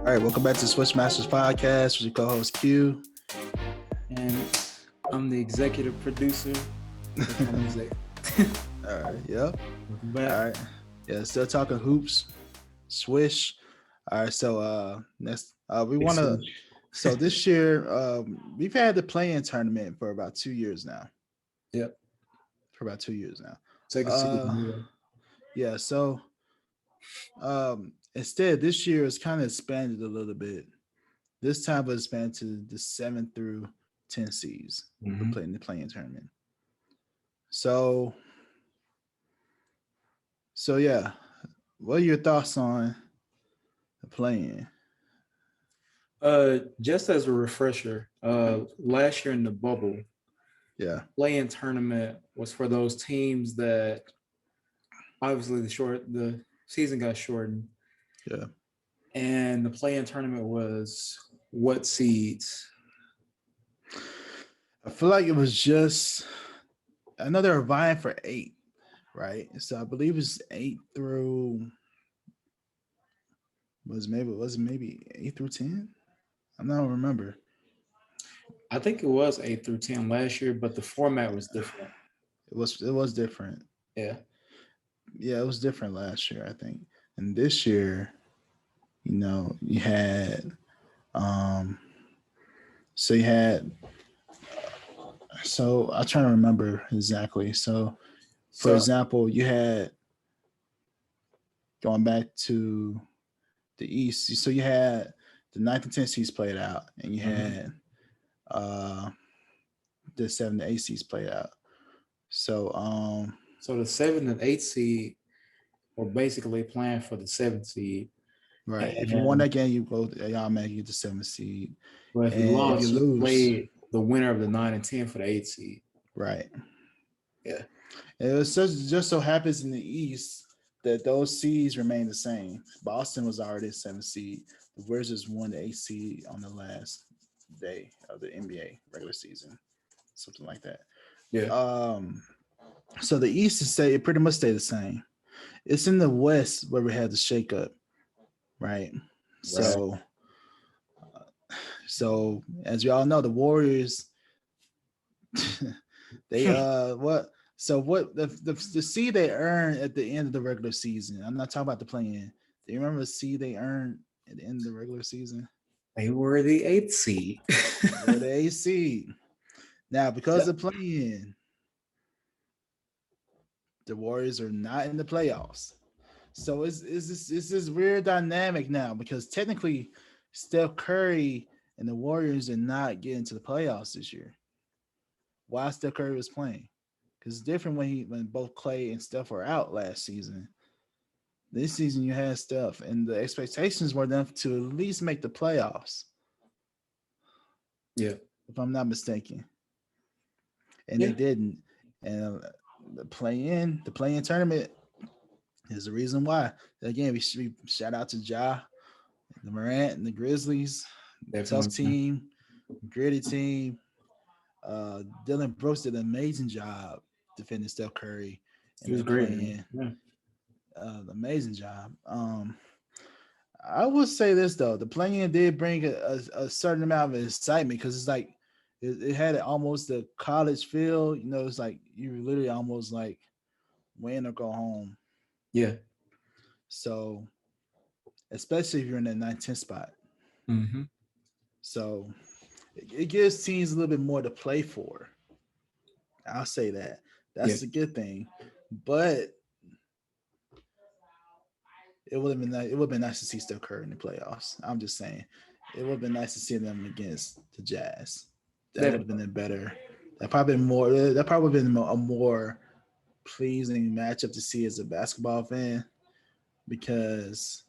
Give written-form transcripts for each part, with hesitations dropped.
All right, welcome back to Swish Masters Podcast with your co-host Q. And I'm the executive producer. All right, yep. Welcome back. All right, yeah, still talking hoops, Swish. All right, so next, we want to. So this year, we've had the play-in tournament for about 2 years now. Yep. For about 2 years now. Second season. Yeah. So, instead, this year is kind of expanded a little bit. This time was expanded to the 7 through 10 seeds for playing the play-in tournament. So yeah, what are your thoughts on the play-in? Just as a refresher, last year in the bubble, play-in tournament was for those teams that obviously the season got shortened. Yeah. And the play-in tournament was what seeds? I feel like it was just another vying for 8, right? So I believe it's 8 through was maybe 8 through 10. I don't remember. I think it was 8 through 10 last year, but the format was different. It was different. Yeah. Yeah, it was different last year, I think. And this year, you had so I'm trying to remember exactly. So for example, you had going back to the East, so you had the 9th and 10th seeds played out, and you had the 7 to 8 seeds played out. So so the 7 and 8 seed were basically playing for the 7th seed. Right. If you won that game, you go y'all man, you get the 7th seed. But if you lost, you played the winner of the 9 and 10 for the 8th seed. Right. Yeah. It was just so happens in the East that those seeds remain the same. Boston was already a 7th seed. The Wizards won the 8th seed on the last day of the NBA regular season, something like that. Yeah. So the East it pretty much stayed the same. It's in the West where we had the shakeup, right? So as you all know, the Warriors, they the seed they earned at the end of the regular season. I'm not talking about the play-in. Do you remember the seed they earned at the end of the regular season? They were the 8th seed. They were the 8th seed. Now, because of play-in, the Warriors are not in the playoffs. So it's this weird dynamic now, because technically Steph Curry and the Warriors are not getting to the playoffs this year. Why Steph Curry was playing? Because it's different when both Clay and Steph were out last season. This season you had Steph, and the expectations were them to at least make the playoffs. Yeah, if I'm not mistaken, and they didn't. And the play-in tournament is the reason why. Again, we shout out to Ja, the Morant, and the Grizzlies. Tough team, gritty team. Dylan Brooks did an amazing job defending Steph Curry. He was great. Amazing job. I will say this though, the play-in did bring a certain amount of excitement, because it's like it had almost the college feel. It's like you were literally almost like win or go home. Yeah. So, especially if you're in that 9th spot. Mm-hmm. So, it gives teams a little bit more to play for. I'll say that. That's a good thing. But it would have been nice to see Steph Curry in the playoffs. I'm just saying, it would have been nice to see them against the Jazz. That would have been better. That probably would have been a more pleasing matchup to see as a basketball fan, because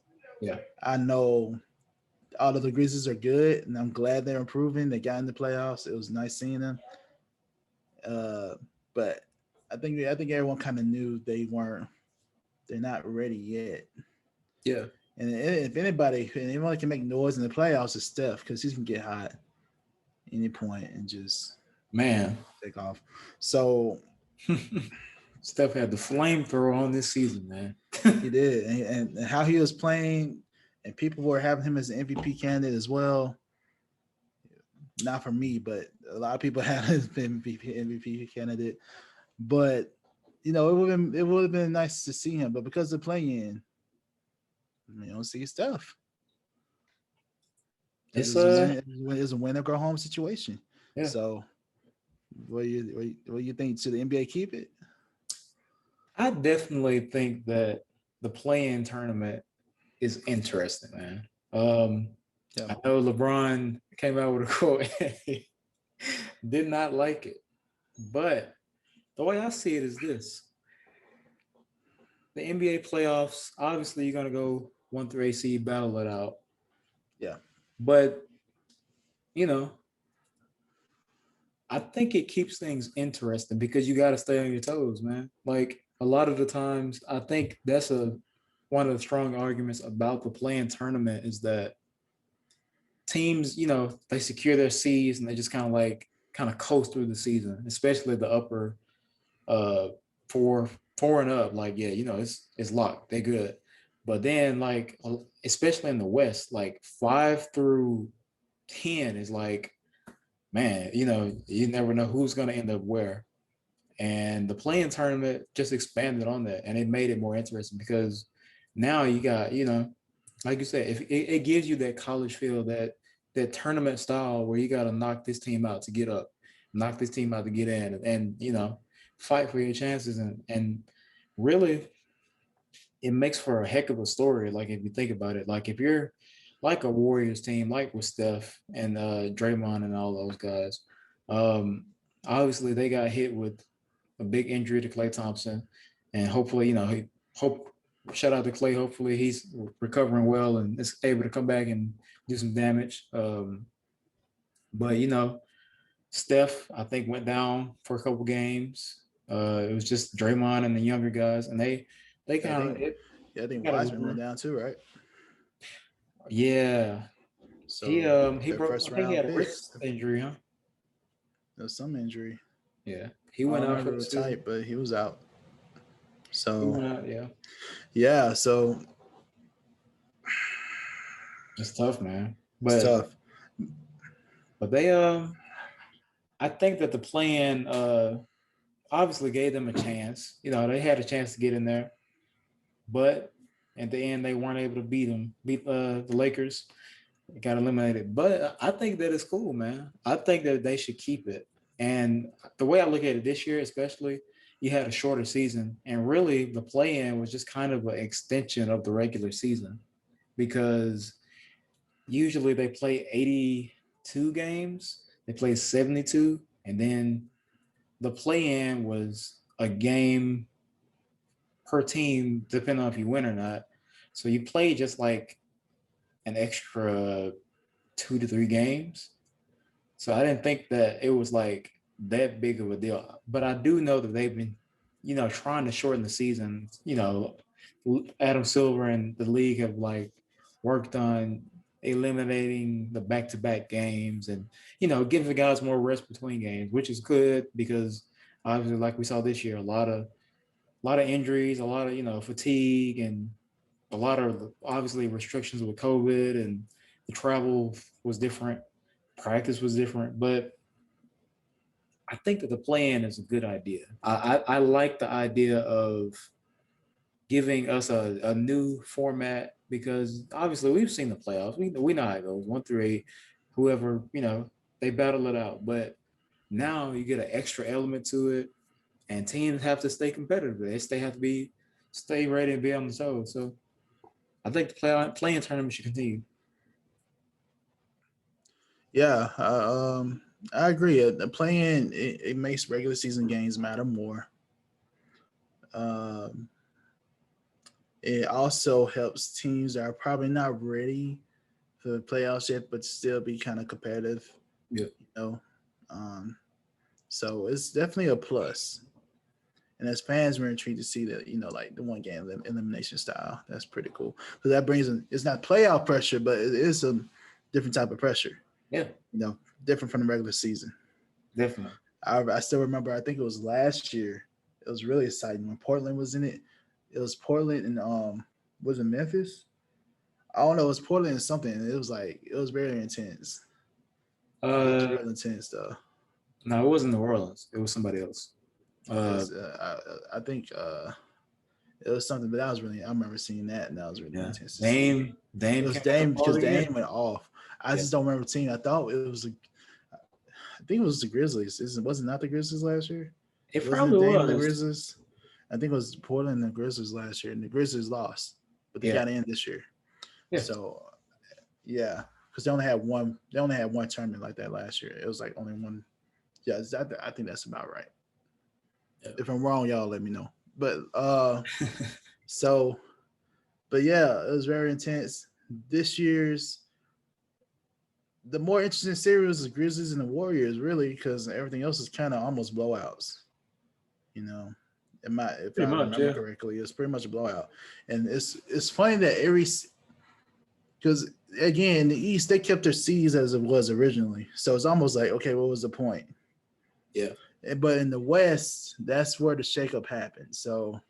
I know all of the Grizzlies are good, and I'm glad they're improving. They got in the playoffs. It was nice seeing them. But I think everyone kind of knew they're not ready yet. Yeah. And if anyone can make noise in the playoffs, it's Steph, because he can get hot any point and just take off. So Steph had the flamethrower on this season, man. He did, and how he was playing, and people were having him as an MVP candidate as well. Not for me, but a lot of people have him as an MVP candidate. But it would have been nice to see him. But because of play-in, you don't see stuff. It's a win or go home situation. Yeah. So, what do you think? Should the NBA keep it? I definitely think that the play-in tournament is interesting, man. Yeah. I know LeBron came out with a quote, did not like it, but the way I see it is this: the NBA playoffs, obviously, you're gonna go 1 through 8 seed, battle it out. Yeah, but I think it keeps things interesting because you got to stay on your toes, man. Like a lot of the times, I think that's one of the strong arguments about the play-in tournament is that teams, they secure their seeds and they just kind of coast through the season, especially the upper four and up. Like, yeah, it's locked. They're good. But then, like, especially in the West, like 5 through 10 is like, man, you never know who's going to end up where. And the play-in tournament just expanded on that, and it made it more interesting because now you got, like you said, if it gives you that college feel, that tournament style where you got to knock this team out to get up, knock this team out to get in, and fight for your chances. And really, it makes for a heck of a story. Like if you think about it, like if you're like a Warriors team, like with Steph and Draymond and all those guys, obviously they got hit with a big injury to Klay Thompson, and hopefully, shout out to Klay. Hopefully he's recovering well and is able to come back and do some damage. But Steph, I think, went down for a couple games. It was just Draymond and the younger guys, and they kind of. I think Wiseman went down too, right? Yeah. So he broke. I think he had a wrist injury, huh? There was some injury. Yeah, he went out for the season. Tight, but he was out. So he went out, yeah. Yeah, so it's tough, man. But it's tough. But they I think that the play-in obviously gave them a chance. They had a chance to get in there, but at the end they weren't able to beat the Lakers. They got eliminated. But I think that it's cool, man. I think that they should keep it. And the way I look at it this year, especially, you had a shorter season, and really the play-in was just kind of an extension of the regular season, because usually they play 82 games, they play 72, and then the play-in was a game per team, depending on if you win or not. So you play just like an extra 2 to 3 games. So I didn't think that it was like that big of a deal. But I do know that they've been, trying to shorten the season. Adam Silver and the league have like worked on eliminating the back-to-back games and, giving the guys more rest between games, which is good because obviously, like we saw this year, a lot of injuries, a lot of, fatigue, and a lot of obviously restrictions with COVID, and the travel was different. Practice was different, but I think that the play-in is a good idea. I like the idea of giving us a new format because obviously we've seen the playoffs. We know how it goes, 1 through 8, whoever, they battle it out. But now you get an extra element to it, and teams have to stay competitive. They have to stay ready and be on the toes. So I think the play-in tournament should continue. Yeah, I agree. The play-in it makes regular season games matter more. It also helps teams that are probably not ready for the playoffs yet, but still be kind of competitive. Yeah. So it's definitely a plus. And as fans, we're intrigued to see that, like the one game elimination style. That's pretty cool. Because that brings it's not playoff pressure, but it is a different type of pressure. Yeah. Different from the regular season. Definitely. I still remember, I think it was last year. It was really exciting when Portland was in it. It was Portland and was it Memphis? I don't know. It was Portland or something. It was very intense. It was real intense though. No, it wasn't New Orleans. It was somebody else. I think it was something, but I remember seeing that, and that was really intense. Dame it was Dame because Dame went off. I just don't remember the team. I thought it was. I think it was the Grizzlies. Was it not the Grizzlies last year? It probably was. The Grizzlies. I think it was Portland and the Grizzlies last year, and the Grizzlies lost, but they got in this year. Yeah. So, yeah, because they only had one. They only had one tournament like that last year. It was like only one. Yeah, I think that's about right. Yeah. If I'm wrong, y'all let me know. But but yeah, it was very intense. This year's the more interesting series was the Grizzlies and the Warriors, really, because everything else is kind of almost blowouts. If I remember correctly, it's pretty much a blowout. And it's funny that because again, in the East, they kept their seeds as it was originally. So it's almost like, okay, what was the point? Yeah. But in the West, that's where the shakeup happened. So,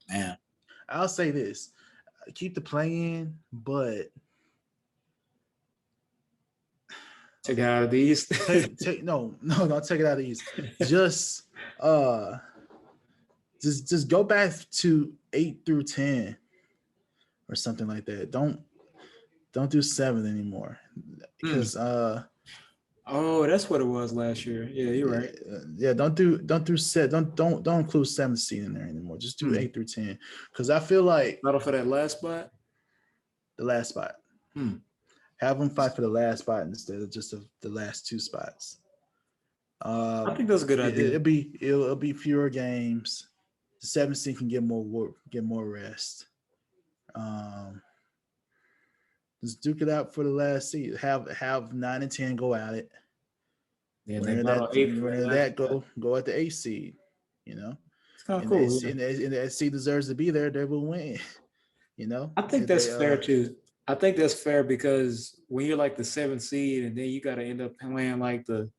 man, I'll say this: keep the play-in, but take it out of the East. No, don't take it out of the East. Just go back to 8 through 10 or something like that. Don't do 7 anymore because oh, that's what it was last year. Yeah, you're right. Yeah, don't include 7th seed in there anymore. Just do 8 through 10 because I feel like battle for that last spot. The last spot. Have them fight for the last spot instead of just the last 2 spots. I think that's a good idea. It'll be fewer games. The 7th seed can get more rest. Just duke it out for the last seed. Have 9 and 10 go at it. Yeah, go at the 8th seed. It's kind of cool. And that seed deserves to be there. They will win. I think that's fair too. I think that's fair because when you're like the 7th seed and then you got to end up playing like the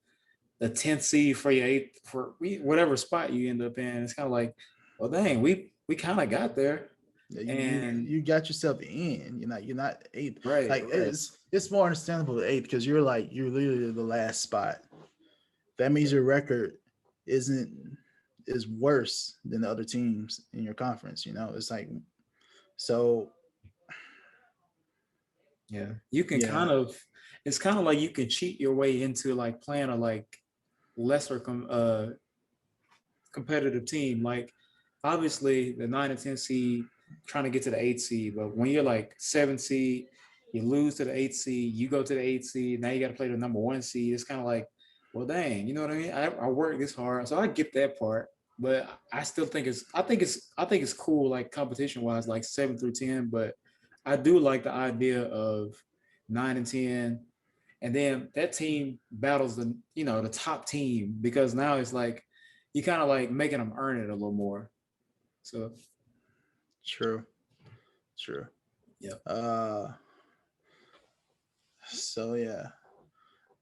10th seed for your 8th for whatever spot you end up in, it's kind of like, well, dang, we kind of got there. And you got yourself in. You're not 8th. Right. Like right. It's more understandable 8th because you're literally the last spot. That means your record is worse than the other teams in your conference. It's like so. Yeah, you can it's kind of like you can cheat your way into like playing a like lesser competitive team. Like obviously the 9 and 10 seed trying to get to the 8th seed, but when you're like 7th seed, you lose to the 8th seed, you go to the 8th seed, now you got to play the number 1 seed. It's kind of like, well, dang, you know what I mean? I work this hard, so I get that part, but I still think I think it's cool, like competition wise, like 7 through 10, but I do like the idea of 9 and 10, and then that team battles the top team because now it's like you kind of like making them earn it a little more. So true. Yeah. So yeah,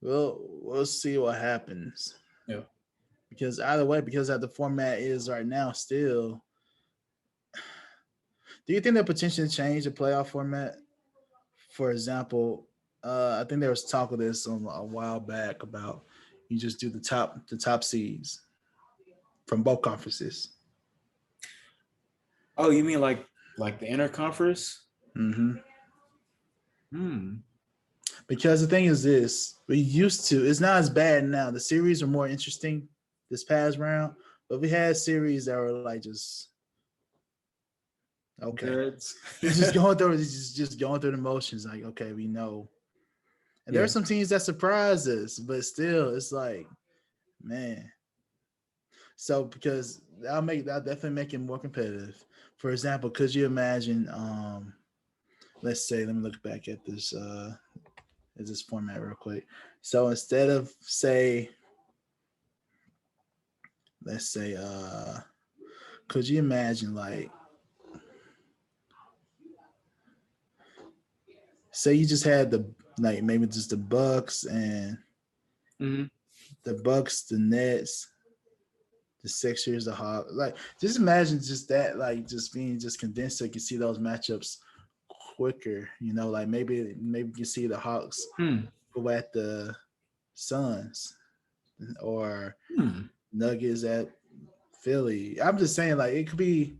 we'll see what happens. Yeah. Because either way, because how the format is right now, still. Do you think that potentially change the playoff format? For example, I think there was talk of this a while back about you just do the top seeds from both conferences. Oh, you mean like the interconference? Mm-hmm. Because the thing is this, it's not as bad now. The series are more interesting this past round, but we had series that were like just okay. just going through the motions, like, okay, we know. And there are some teams that surprise us, but still it's like, man. So because that'll definitely make it more competitive. For example, could you imagine let's say, let me look back at this format real quick. So instead of let's say could you imagine like say you just had maybe just the Bucks and the Bucks, the Nets, the Sixers, the Hawks. Like just imagine just that, like just being just condensed so you can see those matchups quicker. You know, like maybe you see the Hawks go at the Suns or Nuggets at Philly. I'm just saying, like it could be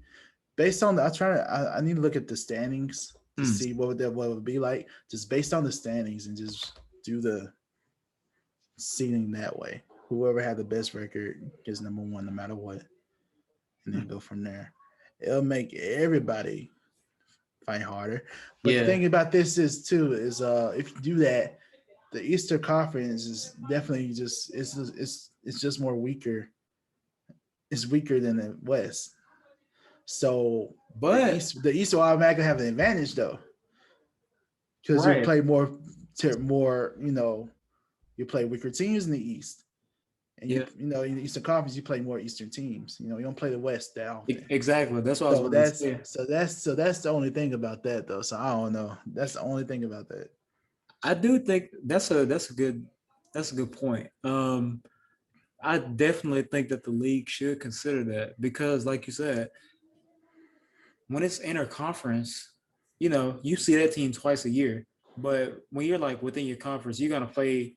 based on the. I need to look at the standings to see what it would be like, just based on the standings, and just do the seeding that way. Whoever had the best record is number one, no matter what, and then go from there. It'll make everybody fight harder. But the thing about this is if you do that, the Eastern Conference is definitely it's just more weaker. It's weaker than the West. So, but the East will automatically have an advantage though, because you play more. You know, you play weaker teams in the East, and you know in the Eastern Conference you play more Eastern teams. You know, you don't play the West that often. Exactly. That's what I was going to say. So that's the only thing about that though. So I don't know. That's the only thing about that. I do think that's a good point. I definitely think that the league should consider that because, like you said, when it's interconference, you know, you see that team twice a year. But when you're like within your conference, you're gonna play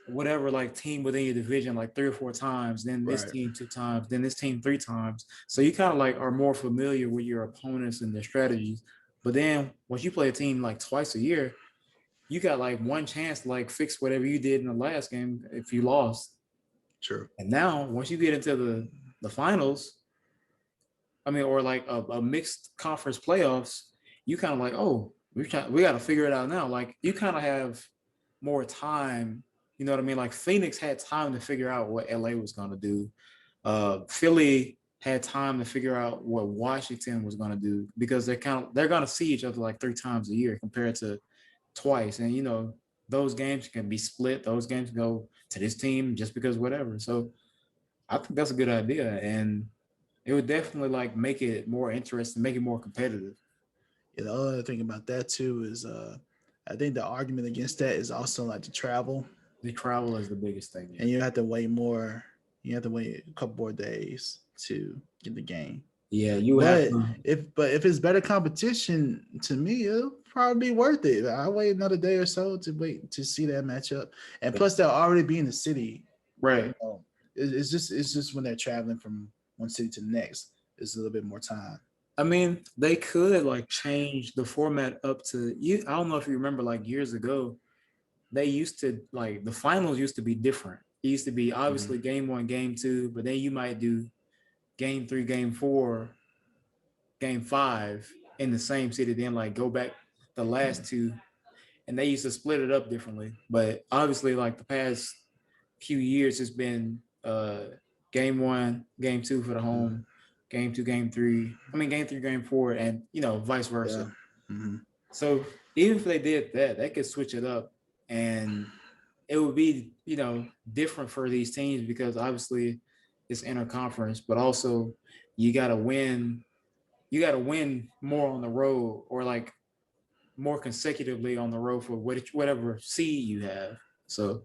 whatever like team within your division like 3 or 4 times, then this team 2 times, then this team 3 times. So you kind of like are more familiar with your opponents and their strategies. But then once you play a team like twice a year, you got like one chance to like fix whatever you did in the last game if you lost. True. And now once you get into the finals, I mean, or like a mixed conference playoffs, you kind of like, oh, we got to figure it out now. Like you kind of have more time. You know what I mean? Like Phoenix had time to figure out what LA was going to do. Philly had time to figure out what Washington was going to do because they're going to see each other like 3 times a year compared to twice. And, you know, those games can be split. Those games go to this team just because whatever. So I think that's a good idea. And it would definitely like make it more interesting, make it more competitive. Yeah, the other thing about that too is I think the argument against that is also like the travel. The travel is the biggest thing. Yeah. And you have to wait more. You have to wait a couple more days to get the game. Yeah, you but have to. If it's better competition, to me, it'll probably be worth it. I'll wait another day or so to wait to see that matchup. And plus they'll already be in the city. Right. You know, it's just when they're traveling from one city to the next, it's a little bit more time. I mean, they could like change the format up to you. I don't know if you remember, like years ago, they used to like the finals used to be different. It used to be obviously game 1, game 2, but then you might do game 3, game 4, game 5 in the same city, then like go back the last 2, and they used to split it up differently. But obviously, like the past few years, it's been game 1, game 2 for the home. Game 2, game 3. I mean, game 3, game 4, and you know, vice versa. Yeah. Mm-hmm. So even if they did that, they could switch it up, and it would be, you know, different for these teams because obviously it's interconference, but also you got to win. You got to win more on the road, or like more consecutively on the road for whatever seed you have. So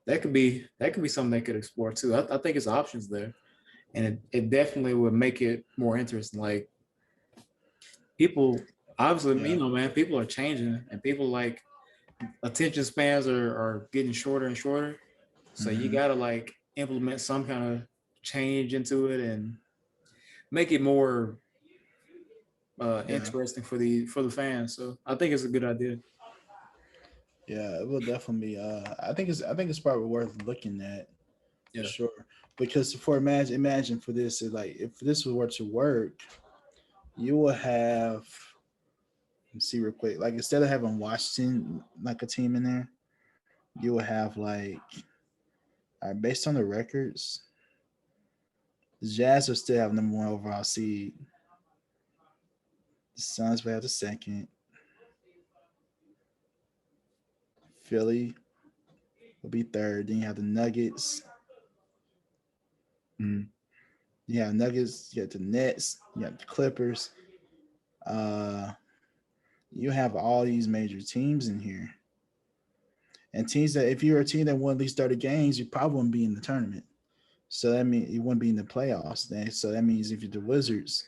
that could be something they could explore too. I think it's options there. And it definitely would make it more interesting. Like people, obviously, you know, man, people are changing, and people like attention spans are getting shorter and shorter. So you got to like implement some kind of change into it and make it more interesting for the fans. So I think it's a good idea. Yeah, it will definitely be. I think it's probably worth looking at for sure. Because imagine for this, like if this were to work, you will have. Let's see real quick. Like instead of having Washington like a team in there, you will have like, based on the records, the Jazz will still have number 1 overall seed. The Suns will have the second. Philly will be third. Then you have the Nuggets. You have Nuggets. You have the Nets. You have the Clippers. You have all these major teams in here. And teams that, if you're a team that won at least 30 games, you probably wouldn't be in the tournament. So that means you wouldn't be in the playoffs. So that means if you're the Wizards,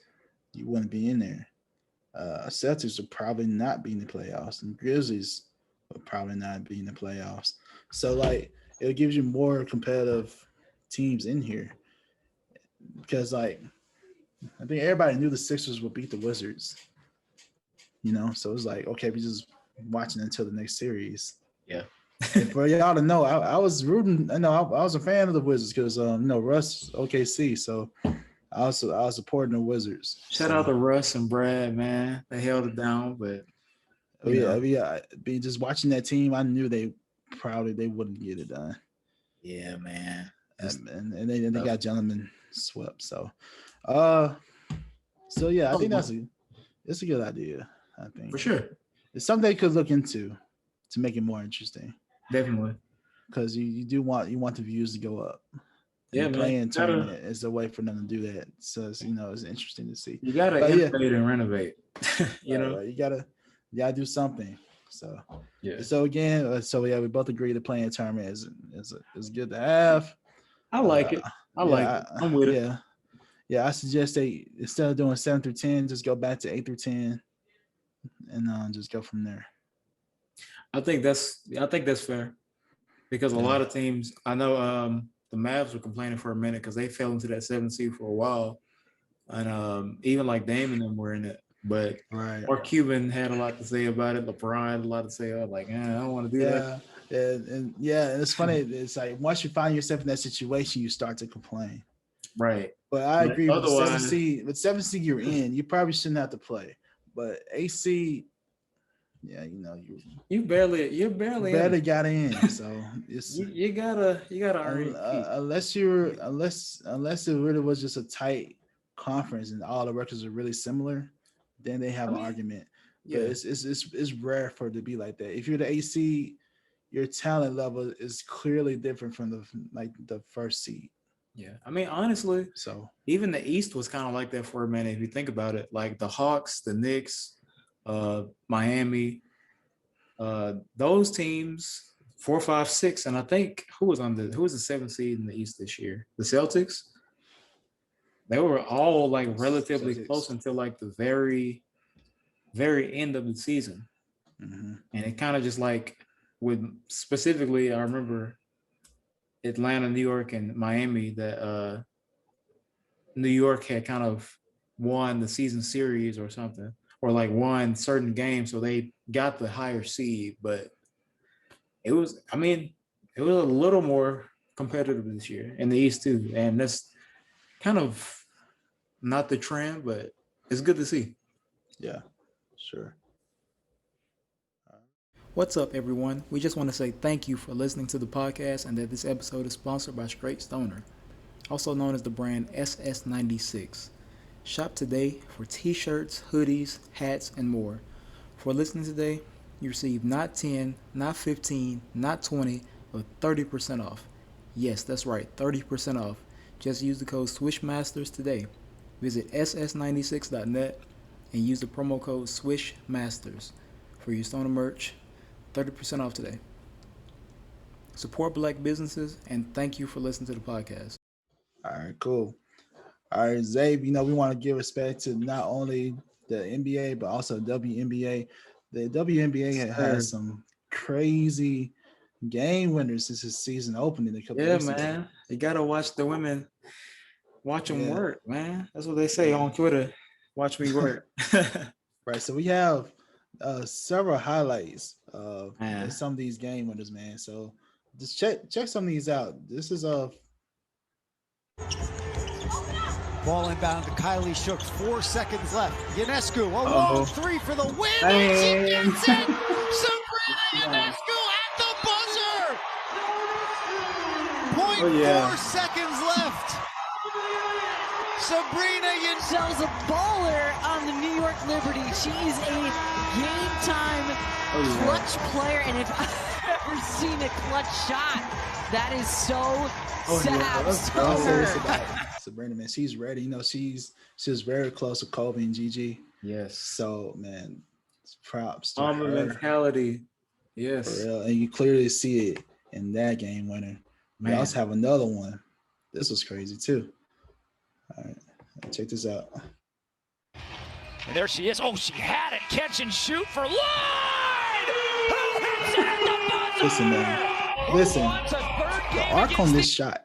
you wouldn't be in there. Celtics would probably not be in the playoffs, and Grizzlies would probably not be in the playoffs. So like it gives you more competitive teams in here because like I think everybody knew the Sixers would beat the Wizards. So it's like okay, we just watching until the next series. Yeah. And for y'all to know, I was rooting. I was a fan of the Wizards because Russ OKC, so I was supporting the Wizards. Shout out to Russ and Brad, man. They held it down, but just watching that team, I knew they wouldn't get it done. Yeah, man. And they got gentlemen swept. So, yeah, I think it's a good idea. I think for sure it's something they could look into to make it more interesting. Definitely, because you want the views to go up. Yeah, and playing tournament is a way for them to do that. So it's interesting to see. You gotta innovate and renovate. You gotta do something. So yeah. So again, we both agree the playing tournament is good to have. I like it. I'm with it. Yeah. I suggest they instead of doing 7 through 10, just go back to 8 through 10, and just go from there. I think that's fair, because a lot of teams, I know the Mavs were complaining for a minute because they fell into that 7th seed for a while, and even like Dame and them were in it, but Mark Cuban had a lot to say about it. LeBron had a lot to say. I was like, I don't want to do that. And it's funny. It's like once you find yourself in that situation, you start to complain. Right. But I agree with 7th seed. With 7th seed you're in, you probably shouldn't have to play. But 8th seed, you barely got in. So it's you gotta earn unless it really was just a tight conference and all the records are really similar, then they have an argument. Yeah, but it's rare for it to be like that. If you're the 8th seed, your talent level is clearly different from the 1st seed. Yeah, I mean, honestly, so even the East was kind of like that for a minute. If you think about it, like the Hawks, the Knicks, Miami, those teams 4, 5, 6, and I think who was the 7th seed in the East this year? The Celtics. They were all like relatively close until like the very, very end of the season, and it kind of just like with specifically, I remember Atlanta, New York, and Miami that New York had kind of won the season series or something, or like won certain games, so they got the higher seed. But it was a little more competitive this year in the East too, and that's kind of not the trend, but it's good to see. Yeah, sure. What's up, everyone? We just want to say thank you for listening to the podcast, and that this episode is sponsored by Straight Stoner, also known as the brand SS96. Shop today for t-shirts, hoodies, hats, and more. For listening today, you receive not 10, not 15, not 20, but 30% off. Yes, that's right, 30% off. Just use the code SWISHMASTERS today. Visit ss96.net and use the promo code SWISHMASTERS for your Stoner merch. 30% off today. Support Black businesses, and thank you for listening to the podcast. All right, cool. All right, Zabe, we want to give respect to not only the NBA, but also WNBA. The WNBA has some crazy game winners since the season opened in a couple weeks ago. You got to watch the women. Watch them work, man. That's what they say on Twitter. Watch me work. Right, so we have several highlights of some of these game winners, man. So just check some of these out. This is ball inbound to Kylie Shook. 4 seconds left. Ionescu, a long three for the win. And she gets it. Sabrina Ionescu at the buzzer. 0.4 seconds left. Sabrina Ionescu's a baller on the New York Liberty. She is a game-time clutch player, and if I've ever seen a clutch shot, that is so Sabrina, man, she's ready. She's very close to Kobe and Gigi. Yes. So, man, props to her. Mentality. Yes. For real. And you clearly see it in that game winner. We also have another one. This was crazy too. All right, check this out. And there she is. Oh, she had it. Catch and shoot for Lloyd! Who hits it at the buzzer? Listen, man. Listen. The arc on this shot.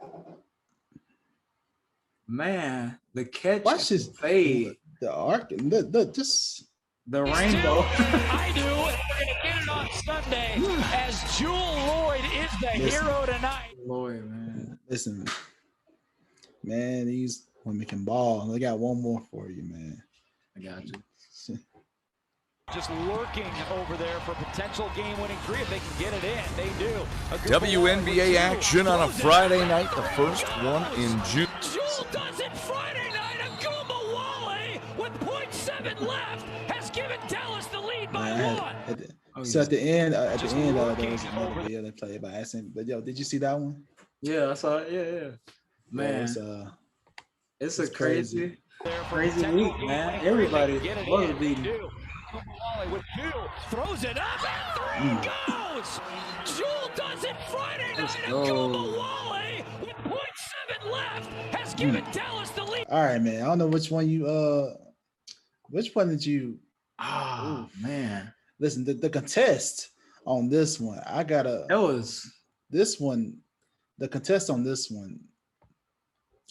Man, the catch. Watch this fade. The arc. Just the rainbow. I do. We're going to get it on Sunday as Jewel Lloyd is the hero tonight. Lloyd, man. Listen, man, these women can ball. I got one more for you, man. I got you. Just lurking over there for potential game-winning three if they can get it in. They do. WNBA action on a Friday night, the first one in June. Jewel does it Friday night. Agumbawale with 0.7 left has given Dallas the lead by one. So at the end, there was another video they played by accident. But yo, did you see that one? Yeah, I saw it. Yeah. Man, it's a crazy week, man. Everybody was beating. With two, throws it up and three goes. Jewel does it Friday night. Agumbawale with 0.7 left has given Dallas the lead. All right, man. I don't know which one did you? Oh man. Listen, the contest on this one, the contest on this one.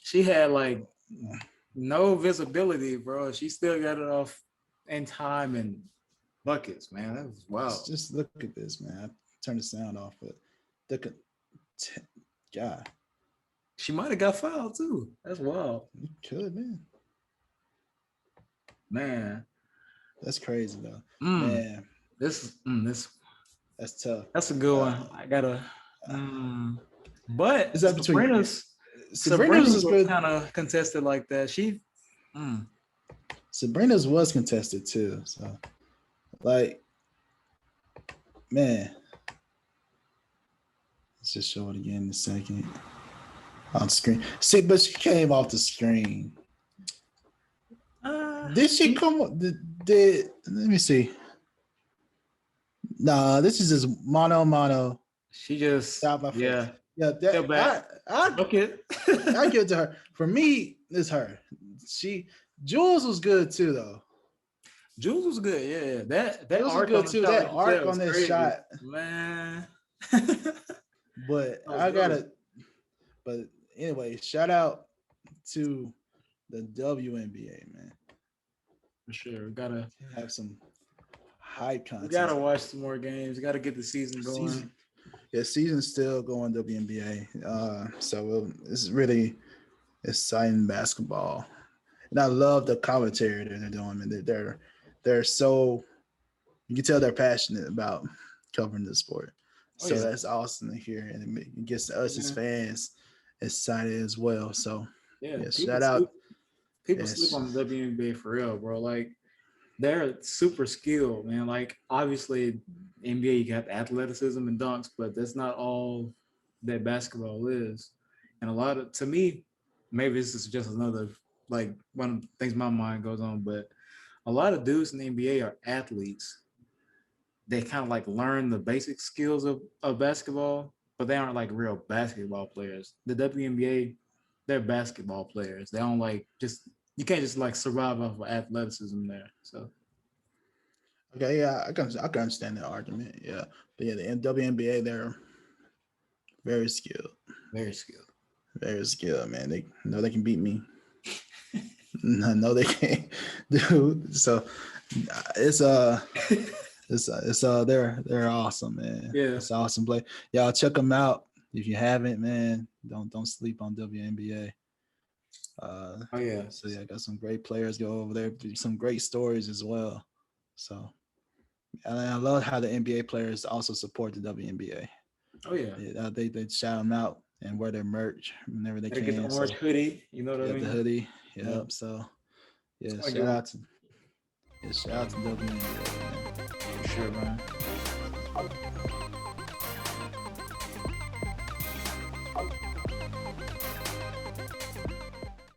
She had like no visibility, bro. She still got it off in time and buckets, man. That was wild. Just look at this, man. I turned the sound off, but God. She might have got fouled too. That's wild. It could, man. Man. That's crazy though. Man. That's tough. That's a good one. I gotta but is that between Sabrina's was kind of contested like that. Sabrina's was contested too. So like, man. Let's just show it again in a second. On screen. See, but she came off the screen. Did she come? Did let me see. Nah, this is just mano. She just stopped my face. Yeah. I give it to her. For me, it's her. Jules was good too, though. Jules was good, yeah. That arc was good too. That arc on that shot, man. But But anyway, shout out to the WNBA, man. For sure, we gotta have some high content. We gotta watch some more games. We gotta get the season going. Season's still going WNBA. So it's really exciting basketball, and I love the commentary that they're doing. And they're so, you can tell they're passionate about covering the sport. So that's awesome to hear, and it gets us as fans excited as well. So shout out. People sleep on the WNBA for real, bro. Like, they're super skilled, man. Like, obviously, NBA, you have athleticism and dunks, but that's not all that basketball is. And to me, maybe this is just another, like, one of the things my mind goes on, but a lot of dudes in the NBA are athletes. They kind of like learn the basic skills of basketball, but they aren't like real basketball players. The WNBA, they're basketball players. They don't you can't just like survive off of athleticism there. So okay, yeah, I can understand that argument. Yeah. But yeah, the WNBA, they're very skilled. Very skilled. Very skilled, man. They know they can beat me. I know they can't, dude. So they're awesome, man. Yeah, it's awesome play. Y'all check them out if you haven't, man. Don't sleep on WNBA. So yeah, I got some great players go over there. Some great stories as well. So, and I love how the NBA players also support the WNBA. Oh yeah, they shout them out and wear their merch whenever they can. Get the orange hoodie, you know what I mean? The hoodie. Yep. So yeah, shout out to WNBA, man. For sure, man.